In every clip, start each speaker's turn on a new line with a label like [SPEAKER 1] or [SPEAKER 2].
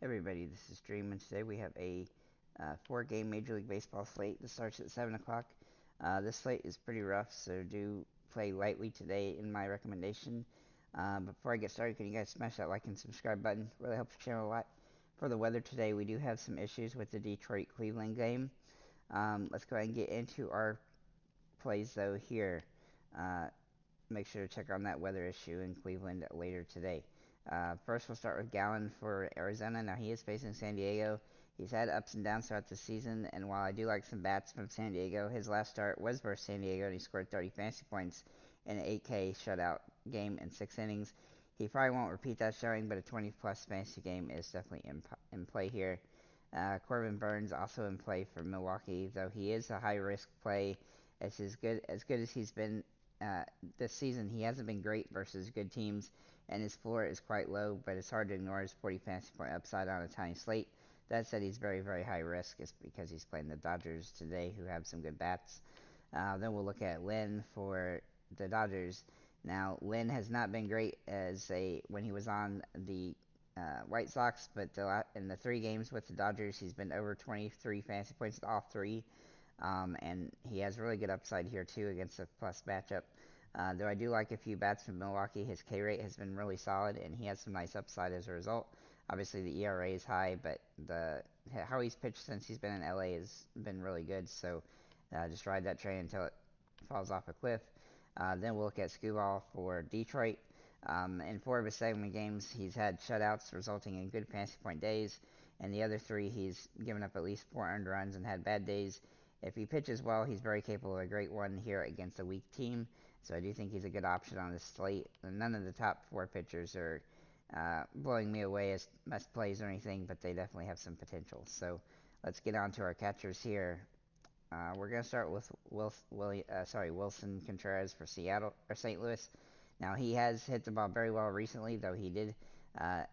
[SPEAKER 1] Everybody, this is Dream, and today we have a four-game Major League Baseball slate that starts at 7 o'clock. This slate is pretty rough, so do play lightly today in my recommendation. Before I get started, can you guys smash that like and subscribe button? Really helps the channel a lot. For the weather today, we do have some issues with the Detroit-Cleveland game. Let's go ahead and get into our plays, though, here. Uh, Make sure to check on that weather issue in Cleveland later today. First, we'll start with Gallen for Arizona. Now, he is facing San Diego. He's had ups and downs throughout the season, and while I do like some bats from San Diego, his last start was versus San Diego, and he scored 30 fantasy points in an 8K shutout game in 6 innings. He probably won't repeat that showing, but a 20-plus fantasy game is definitely in play here. Corbin Burns also in play for Milwaukee, though he is a high-risk play. As good as he's been this season, he hasn't been great versus good teams, and his floor is quite low, but it's hard to ignore his 40 fantasy point upside on a tiny slate. That said, he's very, very high risk. It's because he's playing the Dodgers today, who have some good bats. Then we'll look at Lynn for the Dodgers. Now, Lynn has not been great when he was on the White Sox, but in the 3 games with the Dodgers, he's been over 23 fantasy points in all 3. And he has really good upside here too against a plus matchup. Though I do like a few bats from Milwaukee, his K rate has been really solid, and he has some nice upside as a result. Obviously, the ERA is high, but how he's pitched since he's been in LA has been really good. So just ride that train until it falls off a cliff. Then we'll look at Skubal for Detroit. In 4 of his 7 games, he's had shutouts, resulting in good fantasy point days. And the other 3, he's given up at least 4 earned runs and had bad days. If he pitches well, he's very capable of a great one here against a weak team. So I do think he's a good option on this slate. None of the top 4 pitchers are blowing me away as must plays or anything, but they definitely have some potential. So let's get on to our catchers here. We're going to start with Wilson Contreras for Seattle or St. Louis. Now he has hit the ball very well recently, though he did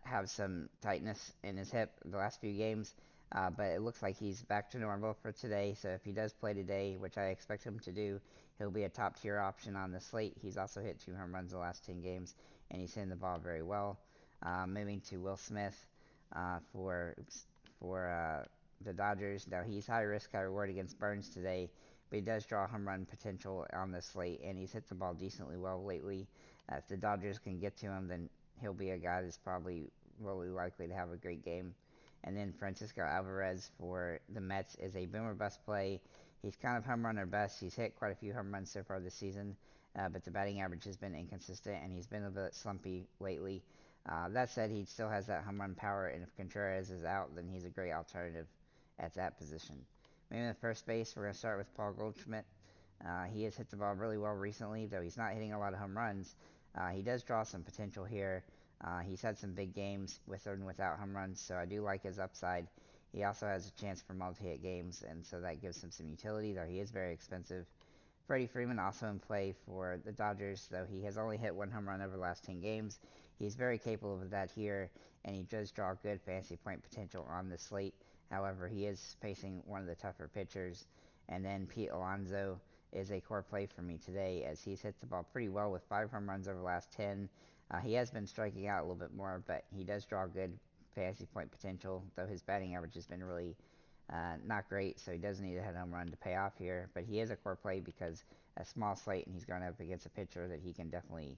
[SPEAKER 1] have some tightness in his hip the last few games. But it looks like he's back to normal for today. So if he does play today, which I expect him to do, he'll be a top tier option on the slate. He's also hit 2 home runs the last 10 games, and he's hitting the ball very well. Moving to Will Smith for the Dodgers. Now he's high risk, high reward against Burns today, but he does draw home run potential on the slate, and he's hit the ball decently well lately. If the Dodgers can get to him, then he'll be a guy that's probably really likely to have a great game. And then Francisco Alvarez for the Mets is a boomer bust play. He's kind of home runner best. He's hit quite a few home runs so far this season, but the batting average has been inconsistent, and he's been a bit slumpy lately. That said, he still has that home run power, and if Contreras is out, then he's a great alternative at that position. Maybe in the first base, we're going to start with Paul Goldschmidt. He has hit the ball really well recently, though he's not hitting a lot of home runs. He does draw some potential here. He's had some big games with and without home runs, so I do like his upside. He also has a chance for multi-hit games, and so that gives him some utility, though he is very expensive. Freddie Freeman also in play for the Dodgers, though he has only hit 1 home run over the last 10 games. He's very capable of that here, and he does draw good fantasy point potential on the slate. However, he is facing one of the tougher pitchers. And then Pete Alonso is a core play for me today, as he's hit the ball pretty well with 5 home runs over the last 10. He has been striking out a little bit more, but he does draw good fantasy point potential, though his batting average has been really not great, so he does need a hit home run to pay off here. But he is a core play because a small slate, and he's going up against a pitcher that he can definitely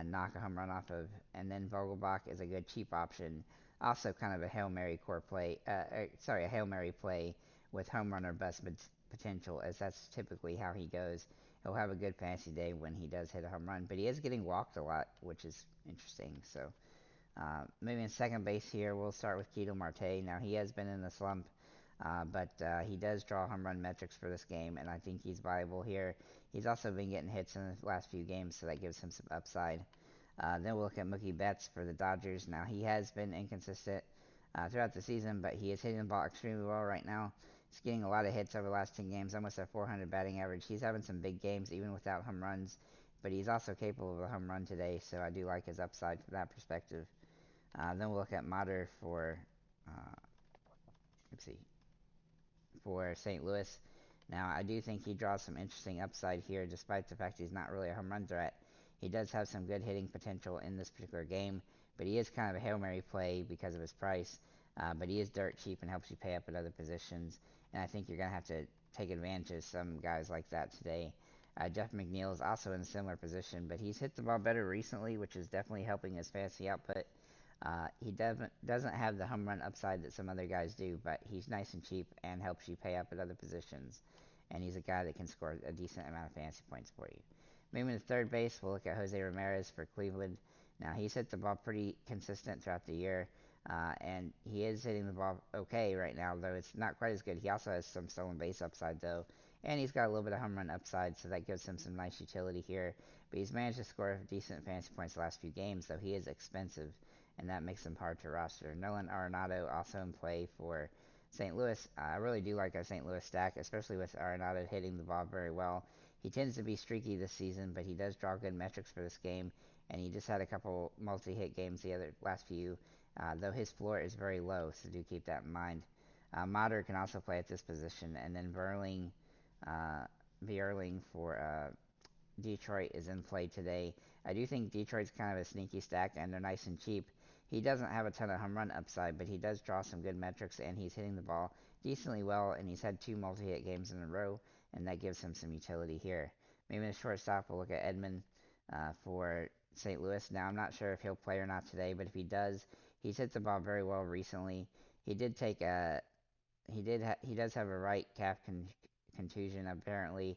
[SPEAKER 1] knock a home run off of. And then Vogelbach is a good cheap option, also kind of a Hail Mary a Hail Mary play with home run or bust potential, as that's typically how he goes. He'll have a good fantasy day when he does hit a home run, but he is getting walked a lot, which is interesting. So maybe in second base here, we'll start with Ketel Marte. Now he has been in the slump, but he does draw home run metrics for this game, and I think he's viable here. He's also been getting hits in the last few games, so that gives him some upside. Then we'll look at Mookie Betts for the Dodgers. Now he has been inconsistent throughout the season, but he is hitting the ball extremely well right now. He's getting a lot of hits over the last 10 games, almost a 400 batting average. He's having some big games even without home runs, but he's also capable of a home run today, so I do like his upside from that perspective. Then we'll look at Mater uh, for St. Louis. Now, I do think he draws some interesting upside here, despite the fact he's not really a home run threat. He does have some good hitting potential in this particular game, but he is kind of a Hail Mary play because of his price. but he is dirt cheap and helps you pay up at other positions. And I think you're going to have to take advantage of some guys like that today. Jeff McNeil is also in a similar position, but he's hit the ball better recently, which is definitely helping his fantasy output. He doesn't have the home run upside that some other guys do, but he's nice and cheap and helps you pay up at other positions. And he's a guy that can score a decent amount of fantasy points for you. Moving to third base, we'll look at Jose Ramirez for Cleveland. Now, he's hit the ball pretty consistent throughout the year, and he is hitting the ball okay right now, though it's not quite as good. He also has some stolen base upside, though, and he's got a little bit of home run upside, so that gives him some nice utility here. But he's managed to score decent fantasy points the last few games, though he is expensive, and that makes him hard to roster. Nolan Arenado also in play for St. Louis. I really do like a St. Louis stack, especially with Arenado hitting the ball very well. He tends to be streaky this season, but he does draw good metrics for this game, and he just had a couple multi-hit games the last few, though his floor is very low, so do keep that in mind. Motter can also play at this position, and then Vierling for Detroit is in play today. I do think Detroit's kind of a sneaky stack, and they're nice and cheap. He doesn't have a ton of home run upside, but he does draw some good metrics, and he's hitting the ball decently well, and he's had two multi-hit games in a row, and that gives him some utility here. Maybe in the shortstop, we'll look at Edman for St. Louis. Now, I'm not sure if he'll play or not today, but if he does, he's hit the ball very well recently. He did take a he does have a right calf contusion apparently,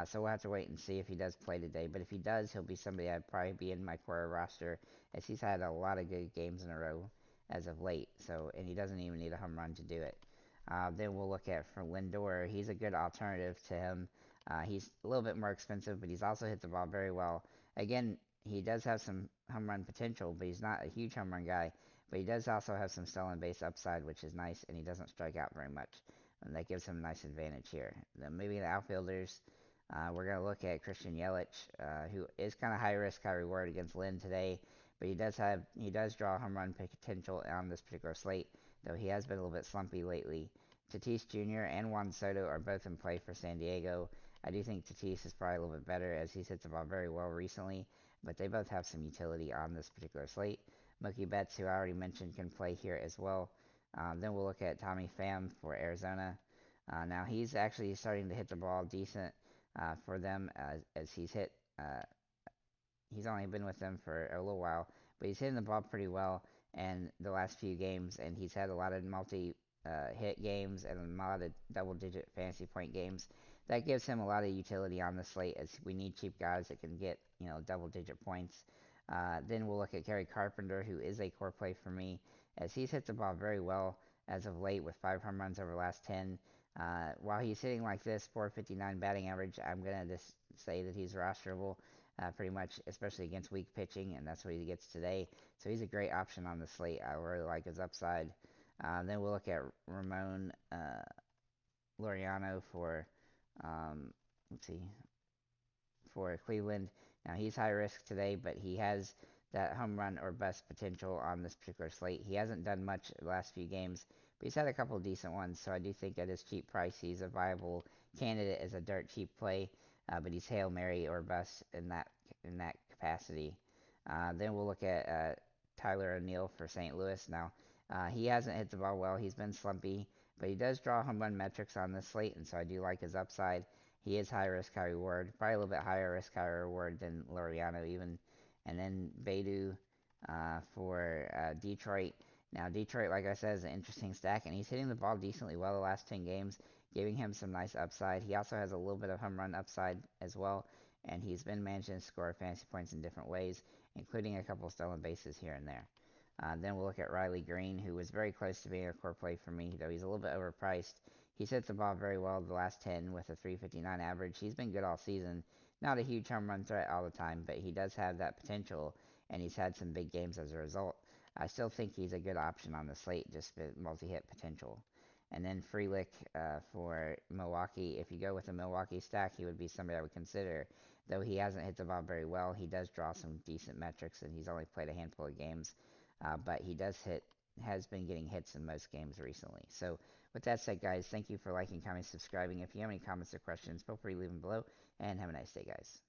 [SPEAKER 1] so we'll have to wait and see if he does play today. But if he does, he'll be somebody I'd probably be in my core roster, as he's had a lot of good games in a row as of late. So, and he doesn't even need a home run to do it. Then we'll look at for Lindor. He's a good alternative to him. He's a little bit more expensive, but he's also hit the ball very well. Again, he does have some home run potential, but he's not a huge home run guy. But he does also have some stolen base upside, which is nice, and he doesn't strike out very much. And that gives him a nice advantage here. Then maybe the outfielders, we're going to look at Christian Yelich, who is kind of high risk, high reward against Lynn today, but he does draw home run potential on this particular slate, though he has been a little bit slumpy lately. Tatis Jr. and Juan Soto are both in play for San Diego. I do think Tatis is probably a little bit better, as he's hit the ball very well recently, but they both have some utility on this particular slate. Mookie Betts, who I already mentioned, can play here as well. Then we'll look at Tommy Pham for Arizona. Now he's actually starting to hit the ball decent for them, as he's only been with them for a little while, but he's hitting the ball pretty well in the last few games, and he's had a lot of hit games and a lot of double digit fantasy point games. That gives him a lot of utility on the slate, as we need cheap guys that can get double digit points. Then we'll look at Gary Carpenter, who is a core play for me, as he's hit the ball very well as of late with 5 home runs over the last 10. While he's hitting like this, 459 batting average, I'm going to just say that he's rosterable pretty much, especially against weak pitching, and that's what he gets today. So he's a great option on the slate. I really like his upside. Then we'll look at Ramon Laureano for, let's see, for Cleveland. Now he's high risk today, but he has that home run or bust potential on this particular slate. He hasn't done much the last few games, but he's had a couple decent ones. So I do think at his cheap price, he's a viable candidate as a dirt cheap play. But he's Hail Mary or bust in that capacity. Then we'll look at Tyler O'Neill for St. Louis. Now he hasn't hit the ball well. He's been slumpy, but he does draw home run metrics on this slate, and so I do like his upside. He is high risk, high reward. Probably a little bit higher risk, higher reward than Laureano even. And then Bader for Detroit. Now, Detroit, like I said, is an interesting stack, and he's hitting the ball decently well the last 10 games, giving him some nice upside. He also has a little bit of home run upside as well, and he's been managing to score fantasy points in different ways, including a couple stolen bases here and there. Then we'll look at Riley Green, who was very close to being a core play for me, though he's a little bit overpriced. He's hit the ball very well the last 10 with a 359 average. He's been good all season. Not a huge home run threat all the time, but he does have that potential, and he's had some big games as a result. I still think he's a good option on the slate, just for multi-hit potential. And then Frelick for Milwaukee. If you go with a Milwaukee stack, he would be somebody I would consider. Though he hasn't hit the ball very well, he does draw some decent metrics, and he's only played a handful of games. But he has been getting hits in most games recently. So with that said, guys, thank you for liking, commenting, subscribing. If you have any comments or questions, feel free to leave them below, and have a nice day, guys.